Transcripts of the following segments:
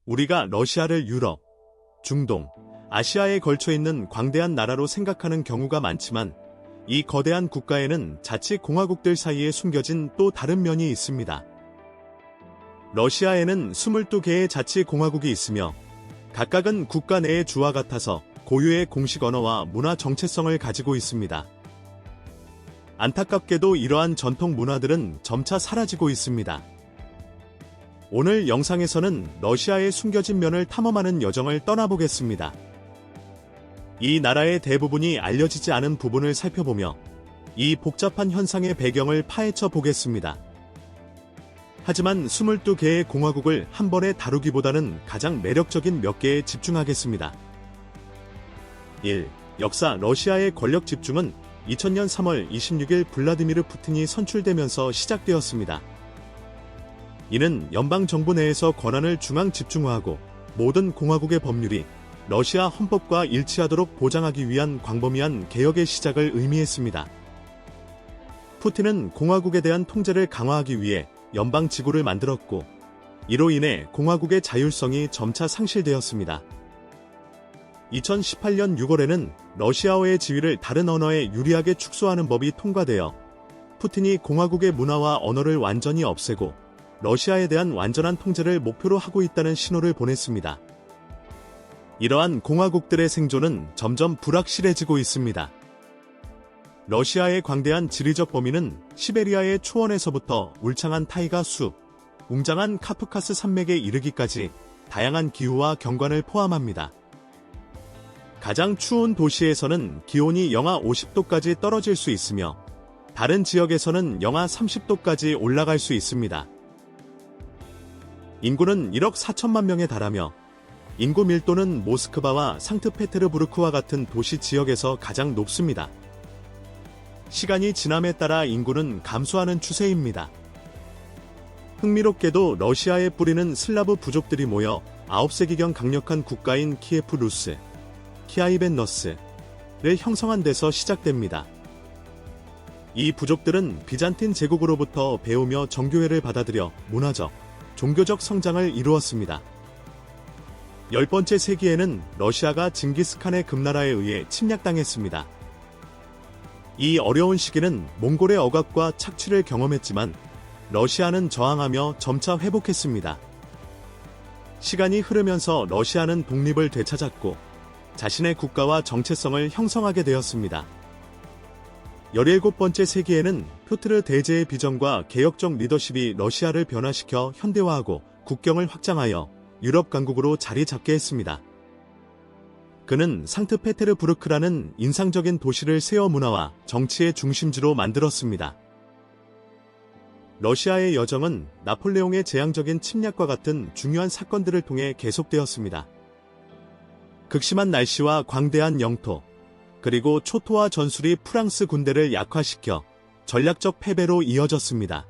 우리가 러시아를 유럽, 중동, 아시아에 걸쳐 있는 광대한 나라로 생각하는 경우가 많지만 이 거대한 국가에는 자치공화국들 사이에 숨겨진 또 다른 면이 있습니다. 러시아에는 22개의 자치공화국이 있으며 각각은 국가 내의 주와 같아서 고유의 공식 언어와 문화 정체성을 가지고 있습니다. 안타깝게도 이러한 전통 문화들은 점차 사라지고 있습니다. 오늘 영상에서는 러시아의 숨겨진 면을 탐험하는 여정을 떠나보겠습니다. 이 나라의 대부분이 알려지지 않은 부분을 살펴보며 이 복잡한 현상의 배경을 파헤쳐 보겠습니다. 하지만 22개의 공화국을 한 번에 다루기보다는 가장 매력적인 몇 개에 집중하겠습니다. 1. 역사 러시아의 권력 집중은 2000년 3월 26일 블라디미르 푸틴이 선출되면서 시작되었습니다. 이는 연방정부 내에서 권한을 중앙 집중화하고 모든 공화국의 법률이 러시아 헌법과 일치하도록 보장하기 위한 광범위한 개혁의 시작을 의미했습니다. 푸틴은 공화국에 대한 통제를 강화하기 위해 연방지구를 만들었고 이로 인해 공화국의 자율성이 점차 상실되었습니다. 2018년 6월에는 러시아어의 지위를 다른 언어에 유리하게 축소하는 법이 통과되어 푸틴이 공화국의 문화와 언어를 완전히 없애고 러시아에 대한 완전한 통제를 목표로 하고 있다는 신호를 보냈습니다. 이러한 공화국들의 생존은 점점 불확실해지고 있습니다. 러시아의 광대한 지리적 범위는 시베리아의 초원에서부터 울창한 타이가 숲, 웅장한 카프카스 산맥에 이르기까지 다양한 기후와 경관을 포함합니다. 가장 추운 도시에서는 기온이 영하 50도까지 떨어질 수 있으며 다른 지역에서는 영하 30도까지 올라갈 수 있습니다. 인구는 1억 4천만 명에 달하며 인구 밀도는 모스크바와 상트페테르부르크와 같은 도시 지역에서 가장 높습니다. 시간이 지남에 따라 인구는 감소하는 추세입니다. 흥미롭게도 러시아에 뿌리는 슬라브 부족들이 모여 9세기경 강력한 국가인 키예프 루스, 키아이벤너스를 형성한 데서 시작됩니다. 이 부족들은 비잔틴 제국으로부터 배우며 정교회를 받아들여 문화적, 종교적 성장을 이루었습니다. 10번째 세기에는 러시아가 징기스칸의 금나라에 의해 침략당했습니다. 이 어려운 시기는 몽골의 억압과 착취를 경험했지만 러시아는 저항하며 점차 회복했습니다. 시간이 흐르면서 러시아는 독립을 되찾았고 자신의 국가와 정체성을 형성하게 되었습니다. 17번째 세기에는 표트르 대제의 비전과 개혁적 리더십이 러시아를 변화시켜 현대화하고 국경을 확장하여 유럽 강국으로 자리 잡게 했습니다. 그는 상트페테르부르크라는 인상적인 도시를 세어 문화와 정치의 중심지로 만들었습니다. 러시아의 여정은 나폴레옹의 재앙적인 침략과 같은 중요한 사건들을 통해 계속되었습니다. 극심한 날씨와 광대한 영토, 그리고 초토화 전술이 프랑스 군대를 약화시켜 전략적 패배로 이어졌습니다.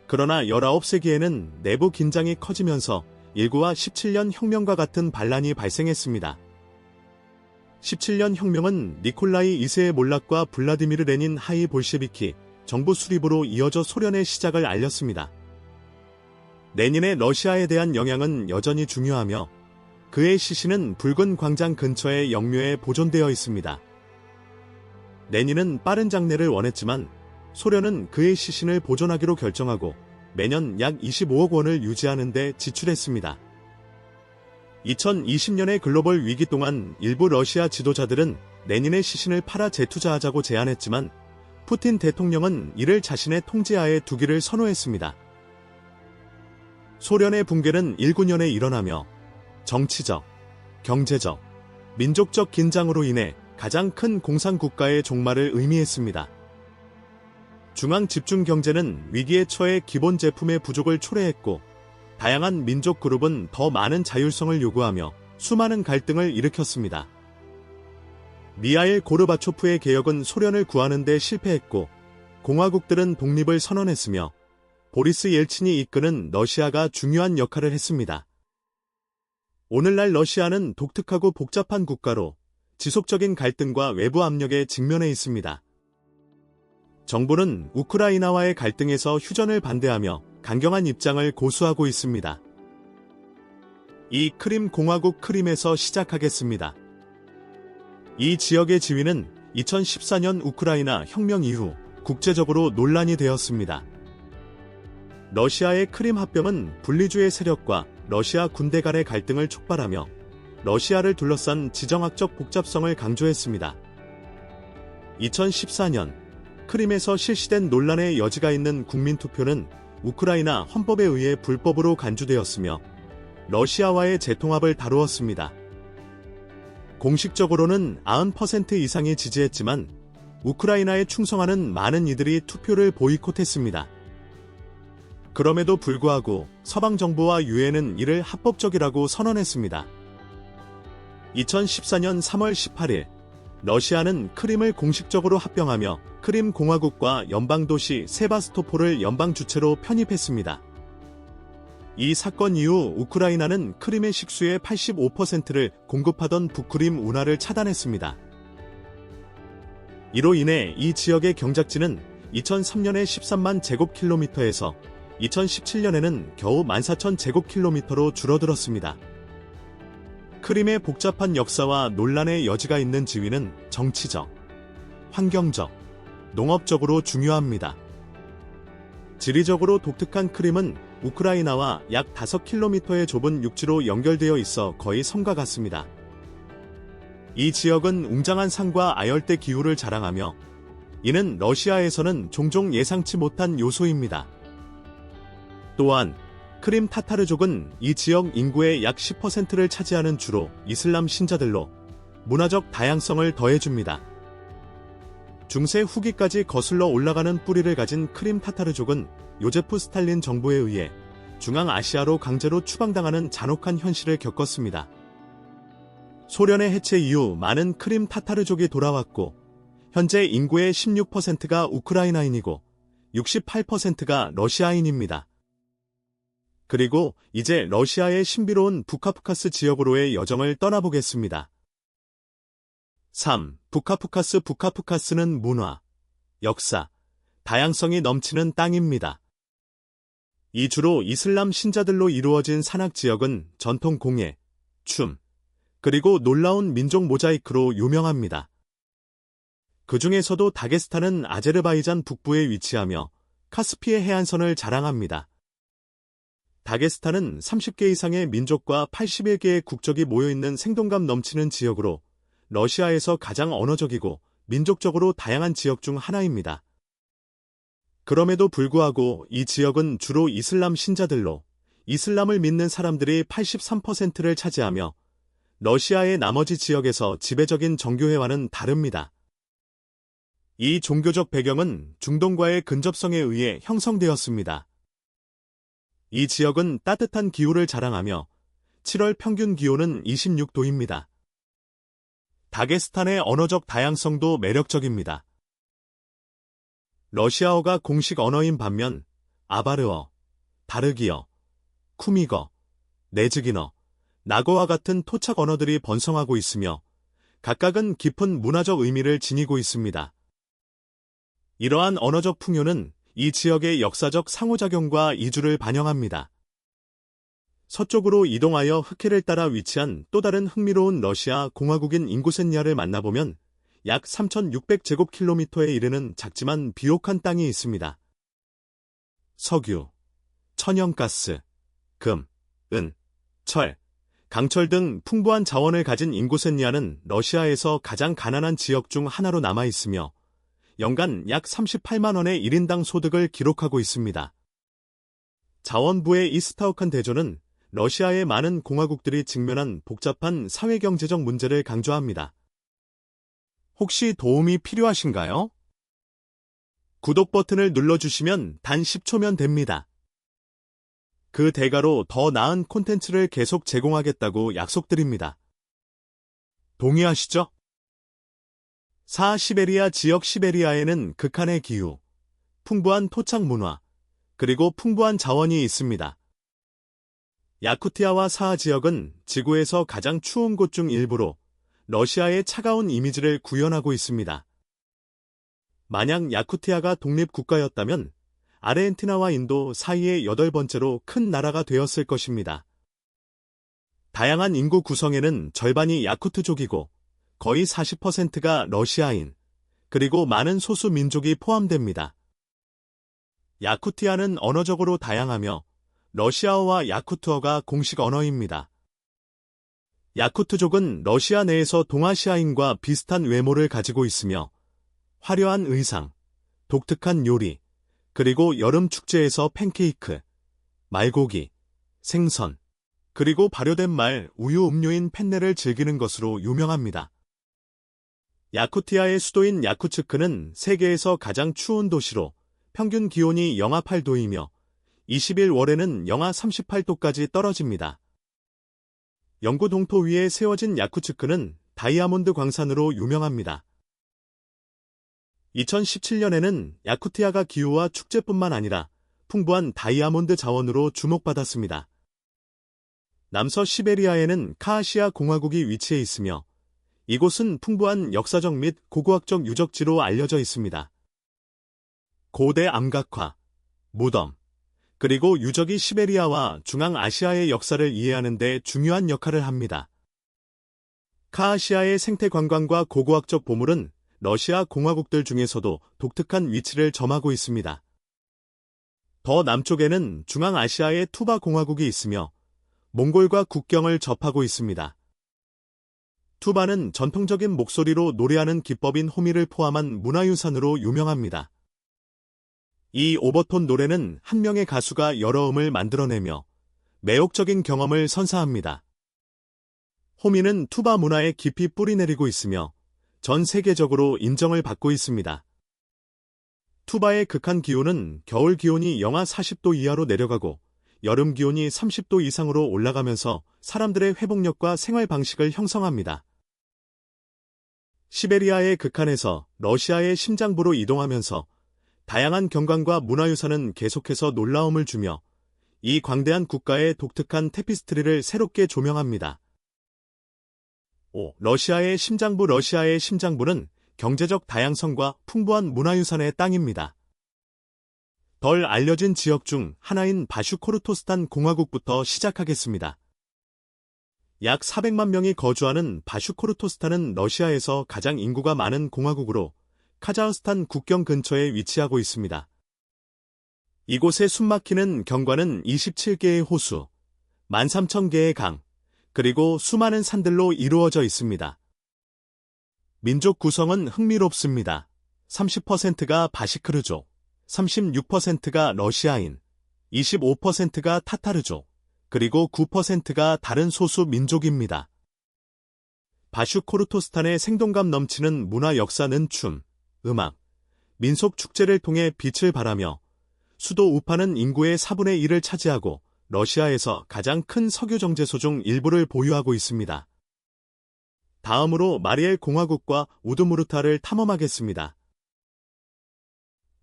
그러나 19세기에는 내부 긴장이 커지면서 19와 17년 혁명과 같은 반란이 발생했습니다. 17년 혁명은 니콜라이 2세의 몰락과 블라디미르 레닌 하이 볼셰비키 정부 수립으로 이어져 소련의 시작을 알렸습니다. 레닌의 러시아에 대한 영향은 여전히 중요하며 그의 시신은 붉은 광장 근처의 영묘에 보존되어 있습니다. 레닌은 빠른 장례를 원했지만 소련은 그의 시신을 보존하기로 결정하고 매년 약 25억 원을 유지하는 데 지출했습니다. 2020년의 글로벌 위기 동안 일부 러시아 지도자들은 레닌의 시신을 팔아 재투자하자고 제안했지만 푸틴 대통령은 이를 자신의 통제하에 두기를 선호했습니다. 소련의 붕괴는 19년에 일어나며 정치적, 경제적, 민족적 긴장으로 인해 가장 큰 공산국가의 종말을 의미했습니다. 중앙 집중 경제는 위기에 처해 기본 제품의 부족을 초래했고 다양한 민족 그룹은 더 많은 자율성을 요구하며 수많은 갈등을 일으켰습니다. 미하일 고르바초프의 개혁은 소련을 구하는 데 실패했고 공화국들은 독립을 선언했으며 보리스 옐친이 이끄는 러시아가 중요한 역할을 했습니다. 오늘날 러시아는 독특하고 복잡한 국가로 지속적인 갈등과 외부 압력에 직면해 있습니다. 정부는 우크라이나와의 갈등에서 휴전을 반대하며 강경한 입장을 고수하고 있습니다. 이 크림 공화국 크림에서 시작하겠습니다. 이 지역의 지위는 2014년 우크라이나 혁명 이후 국제적으로 논란이 되었습니다. 러시아의 크림 합병은 분리주의 세력과 러시아 군대 간의 갈등을 촉발하며 러시아를 둘러싼 지정학적 복잡성을 강조했습니다. 2014년 크림에서 실시된 논란의 여지가 있는 국민투표는 우크라이나 헌법에 의해 불법으로 간주되었으며 러시아와의 재통합을 다루었습니다. 공식적으로는 90% 이상이 지지했지만 우크라이나에 충성하는 많은 이들이 투표를 보이콧했습니다. 그럼에도 불구하고 서방 정부와 유엔은 이를 합법적이라고 선언했습니다. 2014년 3월 18일 러시아는 크림을 공식적으로 합병하며 크림 공화국과 연방도시 세바스토폴을 연방 주체로 편입했습니다. 이 사건 이후 우크라이나는 크림의 식수의 85%를 공급하던 북크림 운하를 차단했습니다. 이로 인해 이 지역의 경작지는 2003년에 13만 제곱킬로미터에서 2017년에는 겨우 14,000 제곱킬로미터로 줄어들었습니다. 크림의 복잡한 역사와 논란의 여지가 있는 지위는 정치적, 환경적, 농업적으로 중요합니다. 지리적으로 독특한 크림은 우크라이나와 약 5km의 좁은 육지로 연결되어 있어 거의 섬과 같습니다. 이 지역은 웅장한 산과 아열대 기후를 자랑하며 이는 러시아에서는 종종 예상치 못한 요소입니다. 또한 크림 타타르족은 이 지역 인구의 약 10%를 차지하는 주로 이슬람 신자들로 문화적 다양성을 더해줍니다. 중세 후기까지 거슬러 올라가는 뿌리를 가진 크림 타타르족은 요제프 스탈린 정부에 의해 중앙아시아로 강제로 추방당하는 잔혹한 현실을 겪었습니다. 소련의 해체 이후 많은 크림 타타르족이 돌아왔고 현재 인구의 16%가 우크라이나인이고 68%가 러시아인입니다. 그리고 이제 러시아의 신비로운 부카푸카스 지역으로의 여정을 떠나보겠습니다. 3. 부카푸카스. 부카푸카스는 문화, 역사, 다양성이 넘치는 땅입니다. 이 주로 이슬람 신자들로 이루어진 산악 지역은 전통 공예, 춤, 그리고 놀라운 민족 모자이크로 유명합니다. 그 중에서도 다게스탄은 아제르바이잔 북부에 위치하며 카스피해 해안선을 자랑합니다. 다게스탄은 30개 이상의 민족과 81개의 국적이 모여있는 생동감 넘치는 지역으로 러시아에서 가장 언어적이고 민족적으로 다양한 지역 중 하나입니다. 그럼에도 불구하고 이 지역은 주로 이슬람 신자들로 이슬람을 믿는 사람들이 83%를 차지하며 러시아의 나머지 지역에서 지배적인 정교회와는 다릅니다. 이 종교적 배경은 중동과의 근접성에 의해 형성되었습니다. 이 지역은 따뜻한 기후를 자랑하며 7월 평균 기온은 26도입니다. 다게스탄의 언어적 다양성도 매력적입니다. 러시아어가 공식 언어인 반면 아바르어, 다르기어, 쿠미거, 네즈기너, 나고와 같은 토착 언어들이 번성하고 있으며 각각은 깊은 문화적 의미를 지니고 있습니다. 이러한 언어적 풍요는 이 지역의 역사적 상호작용과 이주를 반영합니다. 서쪽으로 이동하여 흑해를 따라 위치한 또 다른 흥미로운 러시아 공화국인 잉구세니아를 만나보면 약 3,600제곱킬로미터에 이르는 작지만 비옥한 땅이 있습니다. 석유, 천연가스, 금, 은, 철, 강철 등 풍부한 자원을 가진 잉구세니아는 러시아에서 가장 가난한 지역 중 하나로 남아 있으며 연간 약 38만 원의 1인당 소득을 기록하고 있습니다. 자원부의 이스타우칸 대조는 러시아의 많은 공화국들이 직면한 복잡한 사회경제적 문제를 강조합니다. 혹시 도움이 필요하신가요? 구독 버튼을 눌러주시면 단 10초면 됩니다. 그 대가로 더 나은 콘텐츠를 계속 제공하겠다고 약속드립니다. 동의하시죠? 사시베리아 지역. 시베리아에는 극한의 기후, 풍부한 토착 문화, 그리고 풍부한 자원이 있습니다. 야쿠티아와 사하 지역은 지구에서 가장 추운 곳 중 일부로 러시아의 차가운 이미지를 구현하고 있습니다. 만약 야쿠티아가 독립국가였다면 아르헨티나와 인도 사이의 8번째로 큰 나라가 되었을 것입니다. 다양한 인구 구성에는 절반이 야쿠트족이고 거의 40%가 러시아인, 그리고 많은 소수 민족이 포함됩니다. 야쿠티아는 언어적으로 다양하며 러시아어와 야쿠트어가 공식 언어입니다. 야쿠트족은 러시아 내에서 동아시아인과 비슷한 외모를 가지고 있으며 화려한 의상, 독특한 요리, 그리고 여름 축제에서 팬케이크, 말고기, 생선, 그리고 발효된 말, 우유 음료인 펜네를 즐기는 것으로 유명합니다. 야쿠티아의 수도인 야쿠츠크는 세계에서 가장 추운 도시로 평균 기온이 영하 8도이며 20일 월에는 영하 38도까지 떨어집니다. 영구 동토 위에 세워진 야쿠츠크는 다이아몬드 광산으로 유명합니다. 2017년에는 야쿠티아가 기후와 축제뿐만 아니라 풍부한 다이아몬드 자원으로 주목받았습니다. 남서 시베리아에는 카하시아 공화국이 위치해 있으며 이곳은 풍부한 역사적 및 고고학적 유적지로 알려져 있습니다. 고대 암각화, 무덤, 그리고 유적이 시베리아와 중앙아시아의 역사를 이해하는 데 중요한 역할을 합니다. 카하시아의 생태 관광과 고고학적 보물은 러시아 공화국들 중에서도 독특한 위치를 점하고 있습니다. 더 남쪽에는 중앙아시아의 투바 공화국이 있으며 몽골과 국경을 접하고 있습니다. 투바는 전통적인 목소리로 노래하는 기법인 호미를 포함한 문화유산으로 유명합니다. 이 오버톤 노래는 한 명의 가수가 여러 음을 만들어내며 매혹적인 경험을 선사합니다. 호미는 투바 문화에 깊이 뿌리내리고 있으며 전 세계적으로 인정을 받고 있습니다. 투바의 극한 기온은 겨울 기온이 영하 40도 이하로 내려가고 여름 기온이 30도 이상으로 올라가면서 사람들의 회복력과 생활 방식을 형성합니다. 시베리아의 극한에서 러시아의 심장부로 이동하면서 다양한 경관과 문화유산은 계속해서 놀라움을 주며 이 광대한 국가의 독특한 테피스트리를 새롭게 조명합니다. 5. 러시아의 심장부는 경제적 다양성과 풍부한 문화유산의 땅입니다. 덜 알려진 지역 중 하나인 바슈코르토스탄 공화국부터 시작하겠습니다. 약 400만 명이 거주하는 바슈코르토스탄은 러시아에서 가장 인구가 많은 공화국으로 카자흐스탄 국경 근처에 위치하고 있습니다. 이곳의 숨막히는 경관은 27개의 호수, 13,000개의 강, 그리고 수많은 산들로 이루어져 있습니다. 민족 구성은 흥미롭습니다. 30%가 바시크르족, 36%가 러시아인, 25%가 타타르족, 그리고 9%가 다른 소수 민족입니다. 바슈코르토스탄의 생동감 넘치는 문화 역사는 춤, 음악, 민속 축제를 통해 빛을 발하며 수도 우파는 인구의 4분의 1을 차지하고 러시아에서 가장 큰 석유 정제소 중 일부를 보유하고 있습니다. 다음으로 마리엘 공화국과 우드무르타를 탐험하겠습니다.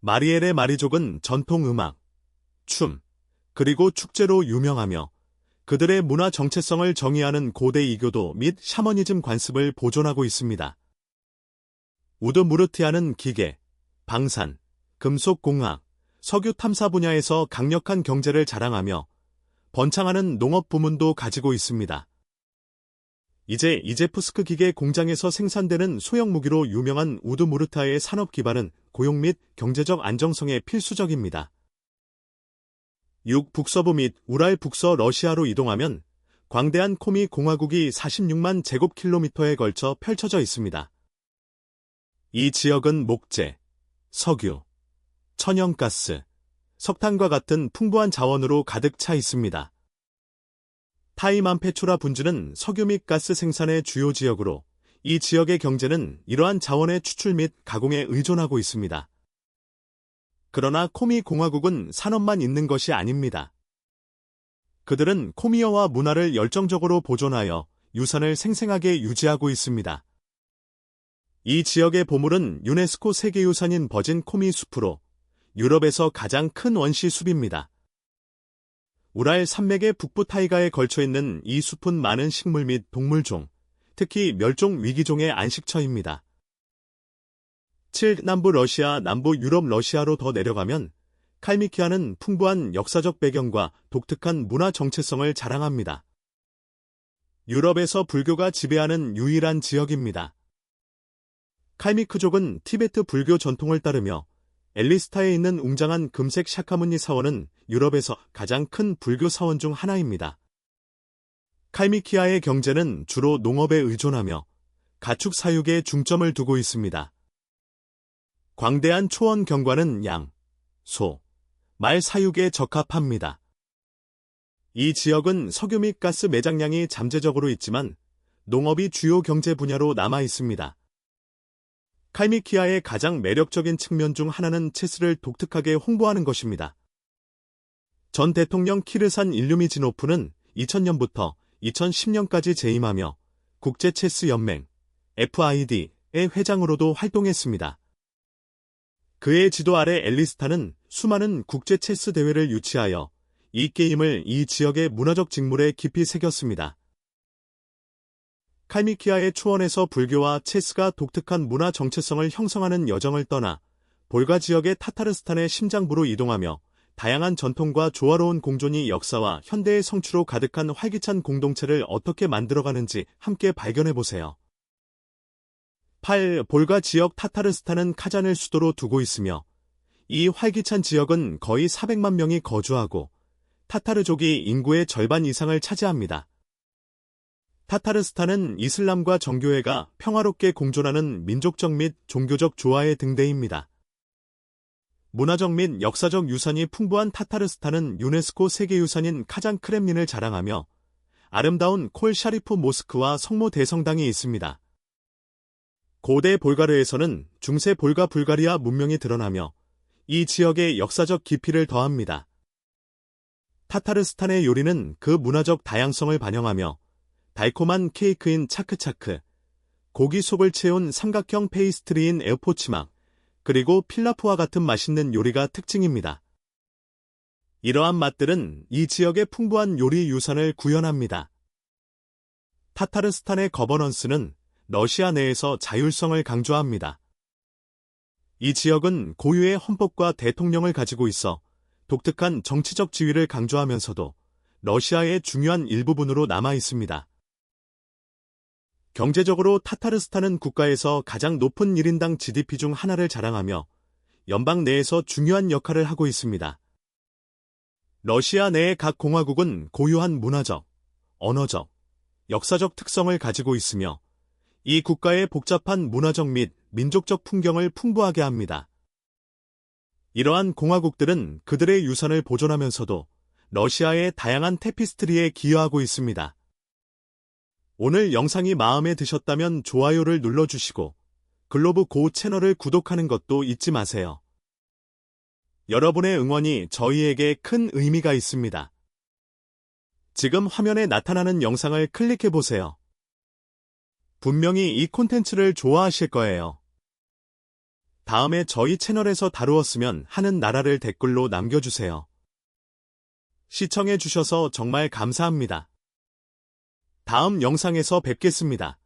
마리엘의 마리족은 전통 음악, 춤, 그리고 축제로 유명하며 그들의 문화 정체성을 정의하는 고대 이교도 및 샤머니즘 관습을 보존하고 있습니다. 우드무르티아는 기계, 방산, 금속공학, 석유 탐사 분야에서 강력한 경제를 자랑하며 번창하는 농업 부문도 가지고 있습니다. 이제프스크 기계 공장에서 생산되는 소형 무기로 유명한 우드무르타의 산업 기반은 고용 및 경제적 안정성에 필수적입니다. 6. 북서부 및 우랄 북서 러시아로 이동하면 광대한 코미 공화국이 46만 제곱킬로미터에 걸쳐 펼쳐져 있습니다. 이 지역은 목재, 석유, 천연가스, 석탄과 같은 풍부한 자원으로 가득 차 있습니다. 타이만페초라 분주는 석유 및 가스 생산의 주요 지역으로 이 지역의 경제는 이러한 자원의 추출 및 가공에 의존하고 있습니다. 그러나 코미 공화국은 산업만 있는 것이 아닙니다. 그들은 코미어와 문화를 열정적으로 보존하여 유산을 생생하게 유지하고 있습니다. 이 지역의 보물은 유네스코 세계유산인 버진 코미 숲으로 유럽에서 가장 큰 원시 숲입니다. 우랄 산맥의 북부 타이가에 걸쳐있는 이 숲은 많은 식물 및 동물종, 특히 멸종 위기종의 안식처입니다. 7. 남부 러시아, 남부 유럽 러시아로 더 내려가면 칼미키아는 풍부한 역사적 배경과 독특한 문화 정체성을 자랑합니다. 유럽에서 불교가 지배하는 유일한 지역입니다. 칼미크족은 티베트 불교 전통을 따르며 엘리스타에 있는 웅장한 금색 샤카문니 사원은 유럽에서 가장 큰 불교 사원 중 하나입니다. 칼미키아의 경제는 주로 농업에 의존하며 가축 사육에 중점을 두고 있습니다. 광대한 초원 경관은 양, 소, 말 사육에 적합합니다. 이 지역은 석유 및 가스 매장량이 잠재적으로 있지만 농업이 주요 경제 분야로 남아 있습니다. 칼미키아의 가장 매력적인 측면 중 하나는 체스를 독특하게 홍보하는 것입니다. 전 대통령 키르산 일류미지노프는 2000년부터 2010년까지 재임하며 국제체스연맹 FID의 회장으로도 활동했습니다. 그의 지도 아래 엘리스타는 수많은 국제체스 대회를 유치하여 이 게임을 이 지역의 문화적 직물에 깊이 새겼습니다. 칼미키아의 초원에서 불교와 체스가 독특한 문화 정체성을 형성하는 여정을 떠나 볼가 지역의 타타르스탄의 심장부로 이동하며 다양한 전통과 조화로운 공존이 역사와 현대의 성취로 가득한 활기찬 공동체를 어떻게 만들어가는지 함께 발견해보세요. 8. 볼가 지역 타타르스탄은 카잔을 수도로 두고 있으며 이 활기찬 지역은 거의 400만 명이 거주하고 타타르족이 인구의 절반 이상을 차지합니다. 타타르스탄은 이슬람과 정교회가 평화롭게 공존하는 민족적 및 종교적 조화의 등대입니다. 문화적 및 역사적 유산이 풍부한 타타르스탄은 유네스코 세계유산인 카잔 크렘린을 자랑하며 아름다운 콜 샤리프 모스크와 성모 대성당이 있습니다. 고대 볼가르에서는 중세 볼가 불가리아 문명이 드러나며 이 지역의 역사적 깊이를 더합니다. 타타르스탄의 요리는 그 문화적 다양성을 반영하며 달콤한 케이크인 차크차크, 고기 속을 채운 삼각형 페이스트리인 에어포치막, 그리고 필라프와 같은 맛있는 요리가 특징입니다. 이러한 맛들은 이 지역의 풍부한 요리 유산을 구현합니다. 타타르스탄의 거버넌스는 러시아 내에서 자율성을 강조합니다. 이 지역은 고유의 헌법과 대통령을 가지고 있어 독특한 정치적 지위를 강조하면서도 러시아의 중요한 일부분으로 남아 있습니다. 경제적으로 타타르스탄은 국가에서 가장 높은 1인당 GDP 중 하나를 자랑하며 연방 내에서 중요한 역할을 하고 있습니다. 러시아 내의 각 공화국은 고유한 문화적, 언어적, 역사적 특성을 가지고 있으며 이 국가의 복잡한 문화적 및 민족적 풍경을 풍부하게 합니다. 이러한 공화국들은 그들의 유산을 보존하면서도 러시아의 다양한 테피스트리에 기여하고 있습니다. 오늘 영상이 마음에 드셨다면 좋아요를 눌러주시고 글로브 고 채널을 구독하는 것도 잊지 마세요. 여러분의 응원이 저희에게 큰 의미가 있습니다. 지금 화면에 나타나는 영상을 클릭해보세요. 분명히 이 콘텐츠를 좋아하실 거예요. 다음에 저희 채널에서 다루었으면 하는 나라를 댓글로 남겨주세요. 시청해주셔서 정말 감사합니다. 다음 영상에서 뵙겠습니다.